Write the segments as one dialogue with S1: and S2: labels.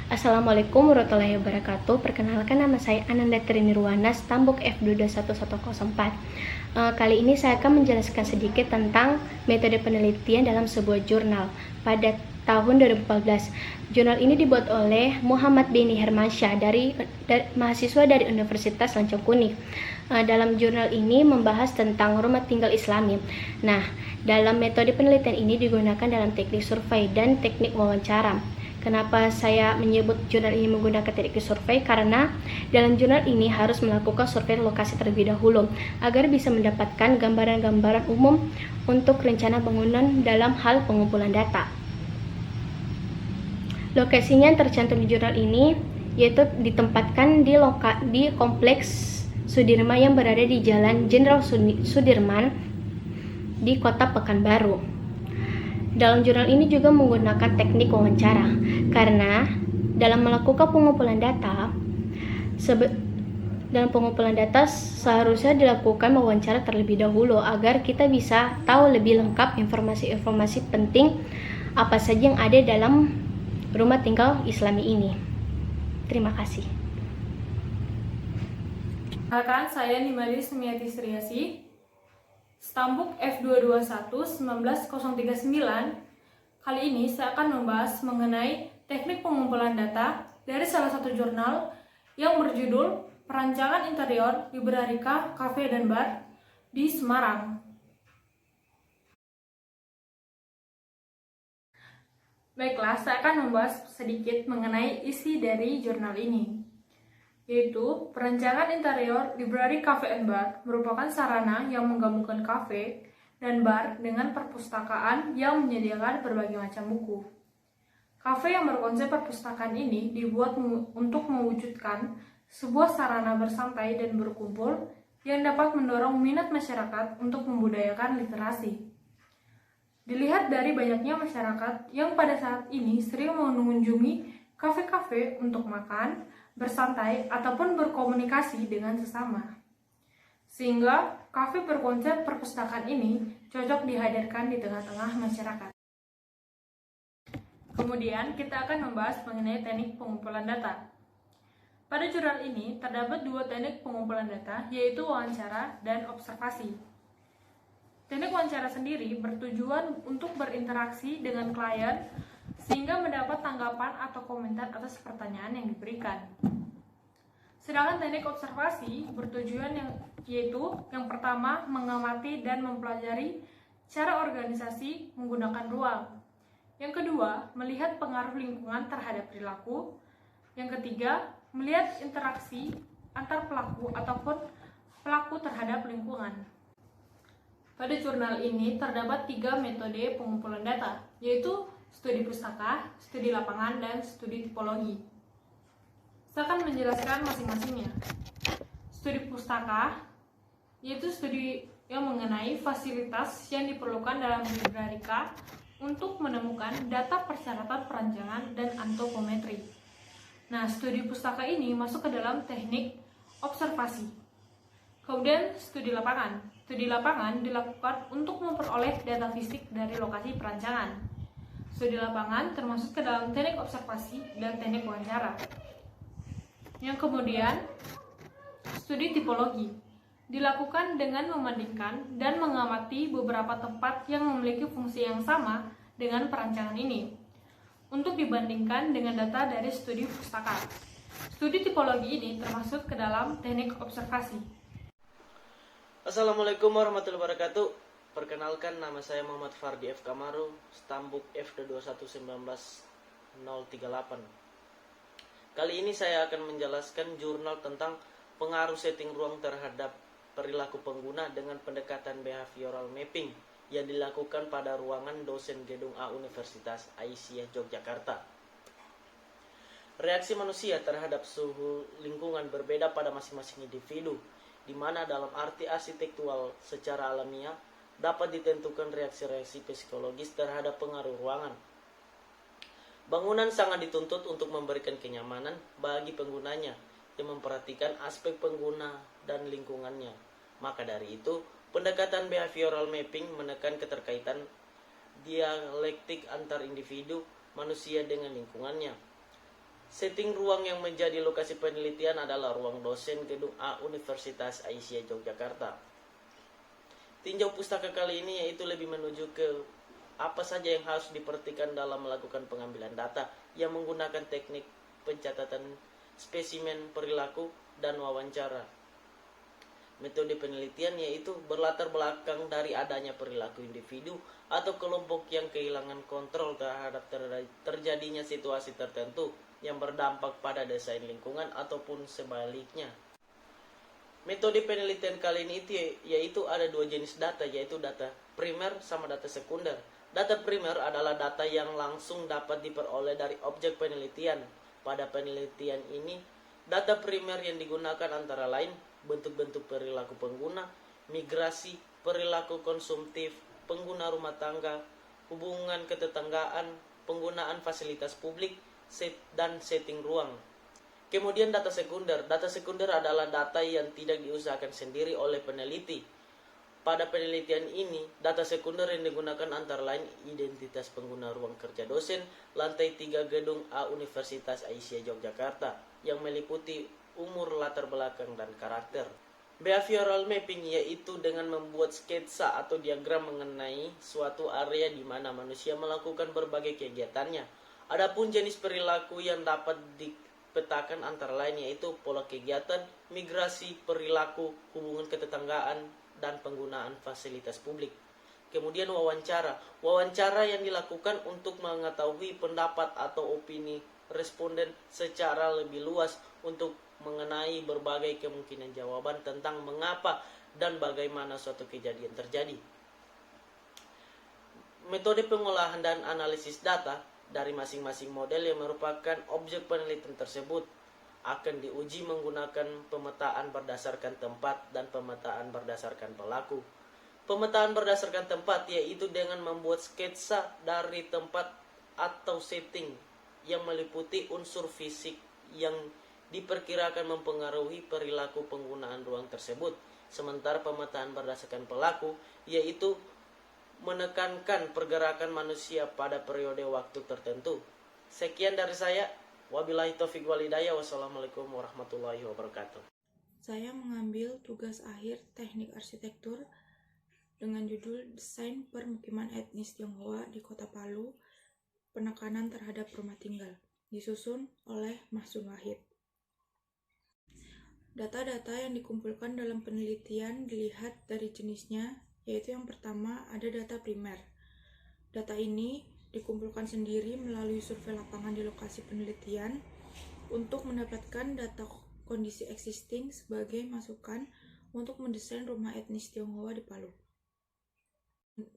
S1: Assalamualaikum warahmatullahi wabarakatuh. Perkenalkan, nama saya Ananda Trinirwana, Stambuk F22104. Kali ini saya akan menjelaskan sedikit tentang metode penelitian dalam sebuah jurnal pada tahun 2014. Jurnal ini dibuat oleh Muhammad Beni Hermansyah mahasiswa dari Universitas Lancung Kuning. Dalam jurnal ini membahas tentang rumah tinggal Islami. Nah, dalam metode penelitian ini digunakan dalam teknik survei dan teknik wawancara. Kenapa saya menyebut jurnal ini menggunakan teknik survei? Karena dalam jurnal ini harus melakukan survei lokasi terlebih dahulu agar bisa mendapatkan gambaran-gambaran umum untuk rencana bangunan dalam hal pengumpulan data. Lokasinya yang tercantum di jurnal ini yaitu ditempatkan di kompleks Sudirman yang berada di Jalan Jenderal Sudirman di Kota Pekanbaru. Dalam jurnal ini juga menggunakan teknik wawancara, karena dalam melakukan pengumpulan data, seharusnya dilakukan wawancara terlebih dahulu agar kita bisa tahu lebih lengkap informasi-informasi penting apa saja yang ada dalam rumah tinggal Islami ini. Terima kasih.
S2: Perkenalkan, saya Nimari Sumiati Sriasi, Stambuk F221-19039. Kali ini saya akan membahas mengenai teknik pengumpulan data dari salah satu jurnal yang berjudul Perancangan Interior Librarica Cafe dan Bar di Semarang. Baiklah, saya akan membahas sedikit mengenai isi dari jurnal ini, yaitu perancangan interior library cafe and bar merupakan sarana yang menggabungkan kafe dan bar dengan perpustakaan yang menyediakan berbagai macam buku. Kafe yang berkonsep perpustakaan ini dibuat untuk mewujudkan sebuah sarana bersantai dan berkumpul yang dapat mendorong minat masyarakat untuk membudayakan literasi. Dilihat dari banyaknya masyarakat yang pada saat ini sering mengunjungi kafe-kafe untuk makan, bersantai, ataupun berkomunikasi dengan sesama. Sehingga kafe berkonsep perpustakaan ini cocok dihadirkan di tengah-tengah masyarakat. Kemudian kita akan membahas mengenai teknik pengumpulan data. Pada jurnal ini terdapat dua teknik pengumpulan data, yaitu wawancara dan observasi. Teknik wawancara sendiri bertujuan untuk berinteraksi dengan klien sehingga mendapat tanggapan atau komentar atas pertanyaan yang diberikan. Sedangkan teknik observasi bertujuan yaitu yang pertama mengamati dan mempelajari cara organisasi menggunakan ruang. Yang kedua, melihat pengaruh lingkungan terhadap perilaku. Yang ketiga, melihat interaksi antar pelaku ataupun pelaku terhadap lingkungan. Pada jurnal ini terdapat 3 metode pengumpulan data, yaitu studi pustaka, studi lapangan, dan studi tipologi. Saya akan menjelaskan masing-masingnya. Studi pustaka yaitu studi yang mengenai fasilitas yang diperlukan dalam librarica untuk menemukan data persyaratan perancangan dan antropometri. Nah, studi pustaka ini masuk ke dalam teknik observasi. Kemudian studi lapangan. Studi lapangan dilakukan untuk memperoleh data fisik dari lokasi perancangan. Studi lapangan termasuk ke dalam teknik observasi dan teknik wawancara. Yang kemudian, studi tipologi dilakukan dengan membandingkan dan mengamati beberapa tempat yang memiliki fungsi yang sama dengan perancangan ini untuk dibandingkan dengan data dari studi pustaka. Studi tipologi ini termasuk ke dalam teknik observasi.
S3: Assalamualaikum warahmatullahi wabarakatuh. Perkenalkan, nama saya Muhammad Fardi F. Kamaru, Stambuk F221-19038. Kali ini saya akan menjelaskan jurnal tentang pengaruh setting ruang terhadap perilaku pengguna dengan pendekatan behavioral mapping yang dilakukan pada ruangan dosen Gedung A Universitas Aisyah Yogyakarta. Reaksi manusia terhadap suhu lingkungan berbeda pada masing-masing individu, di mana dalam arti arsitektural secara alamiah dapat ditentukan reaksi-reaksi psikologis terhadap pengaruh ruangan. Bangunan sangat dituntut untuk memberikan kenyamanan bagi penggunanya yang memperhatikan aspek pengguna dan lingkungannya. Maka dari itu, pendekatan behavioral mapping menekan keterkaitan dialektik antar individu manusia dengan lingkungannya. Setting ruang yang menjadi lokasi penelitian adalah ruang dosen gedung A Universitas Aisyah Yogyakarta. Tinjau pustaka kali ini yaitu lebih menuju ke apa saja yang harus diperhatikan dalam melakukan pengambilan data yang menggunakan teknik pencatatan spesimen perilaku dan wawancara. Metode penelitian yaitu berlatar belakang dari adanya perilaku individu atau kelompok yang kehilangan kontrol terhadap terjadinya situasi tertentu yang berdampak pada desain lingkungan ataupun sebaliknya. Metode penelitian kali ini yaitu ada dua jenis data, yaitu data primer sama data sekunder. Data primer adalah data yang langsung dapat diperoleh dari objek penelitian. Pada penelitian ini, data primer yang digunakan antara lain bentuk-bentuk perilaku pengguna, migrasi, perilaku konsumtif, pengguna rumah tangga, hubungan ketetanggaan, penggunaan fasilitas publik, dan setting ruang. Kemudian data sekunder. Data sekunder adalah data yang tidak diusahakan sendiri oleh peneliti. Pada penelitian ini, data sekunder yang digunakan antara lain identitas pengguna ruang kerja dosen lantai 3 gedung A Universitas Aisyah Yogyakarta yang meliputi umur, latar belakang, dan karakter. Behavioral mapping yaitu dengan membuat sketsa atau diagram mengenai suatu area di mana manusia melakukan berbagai kegiatannya. Adapun jenis perilaku yang dapat dipetakan antara lain yaitu pola kegiatan, migrasi, perilaku, hubungan ketetanggaan, dan penggunaan fasilitas publik. Kemudian wawancara. Wawancara yang dilakukan untuk mengetahui pendapat atau opini responden secara lebih luas untuk mengenai berbagai kemungkinan jawaban tentang mengapa dan bagaimana suatu kejadian terjadi. Metode pengolahan dan analisis data dari masing-masing model yang merupakan objek penelitian tersebut akan diuji menggunakan pemetaan berdasarkan tempat dan pemetaan berdasarkan pelaku. Pemetaan berdasarkan tempat yaitu dengan membuat sketsa dari tempat atau setting yang meliputi unsur fisik yang diperkirakan mempengaruhi perilaku penggunaan ruang tersebut. Sementara pemetaan berdasarkan pelaku yaitu menekankan pergerakan manusia pada periode waktu tertentu. Sekian dari saya. Wabillahi taufiq wal hidayah. Wassalamualaikum warahmatullahi wabarakatuh.
S4: Saya mengambil tugas akhir teknik arsitektur dengan judul Desain Permukiman Etnis Tionghoa di Kota Palu, Penekanan Terhadap Rumah Tinggal, disusun oleh Mahsun Wahid. Data-data yang dikumpulkan dalam penelitian dilihat dari jenisnya, yaitu yang pertama ada data primer. Data ini dikumpulkan sendiri melalui survei lapangan di lokasi penelitian untuk mendapatkan data kondisi existing sebagai masukan untuk mendesain rumah etnis Tionghoa di Palu.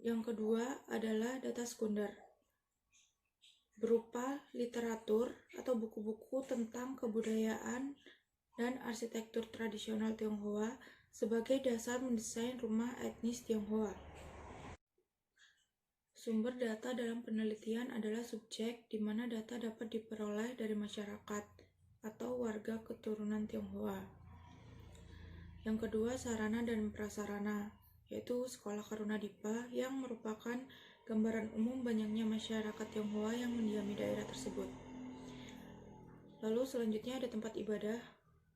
S4: Yang kedua adalah data sekunder, berupa literatur atau buku-buku tentang kebudayaan dan arsitektur tradisional Tionghoa sebagai dasar mendesain rumah etnis Tionghoa. Sumber data dalam penelitian adalah subjek, di mana data dapat diperoleh dari masyarakat atau warga keturunan Tionghoa. Yang kedua, sarana dan prasarana, yaitu Sekolah Karuna Dipa yang merupakan gambaran umum banyaknya masyarakat Tionghoa yang mendiami daerah tersebut. Lalu selanjutnya ada tempat ibadah,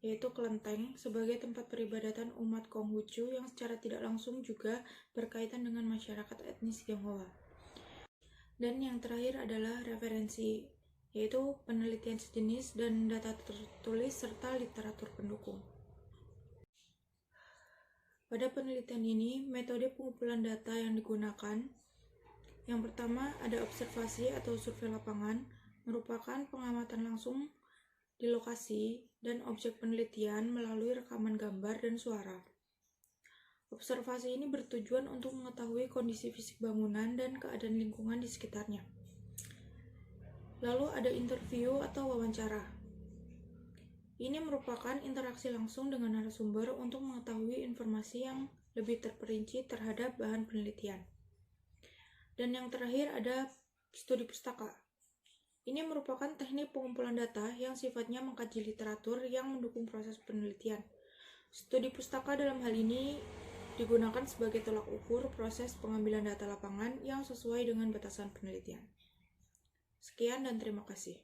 S4: yaitu kelenteng sebagai tempat peribadatan umat Konghucu yang secara tidak langsung juga berkaitan dengan masyarakat etnis Tionghoa. Dan yang terakhir adalah referensi, yaitu penelitian sejenis dan data tertulis serta literatur pendukung. Pada penelitian ini, metode pengumpulan data yang digunakan, yang pertama ada observasi atau survei lapangan, merupakan pengamatan langsung di lokasi dan objek penelitian melalui rekaman gambar dan suara. Observasi ini bertujuan untuk mengetahui kondisi fisik bangunan dan keadaan lingkungan di sekitarnya. Lalu ada interview atau wawancara. Ini merupakan interaksi langsung dengan narasumber untuk mengetahui informasi yang lebih terperinci terhadap bahan penelitian. Dan yang terakhir ada studi pustaka. Ini merupakan teknik pengumpulan data yang sifatnya mengkaji literatur yang mendukung proses penelitian. Studi pustaka dalam hal ini digunakan sebagai tolak ukur proses pengambilan data lapangan yang sesuai dengan batasan penelitian. Sekian dan terima kasih.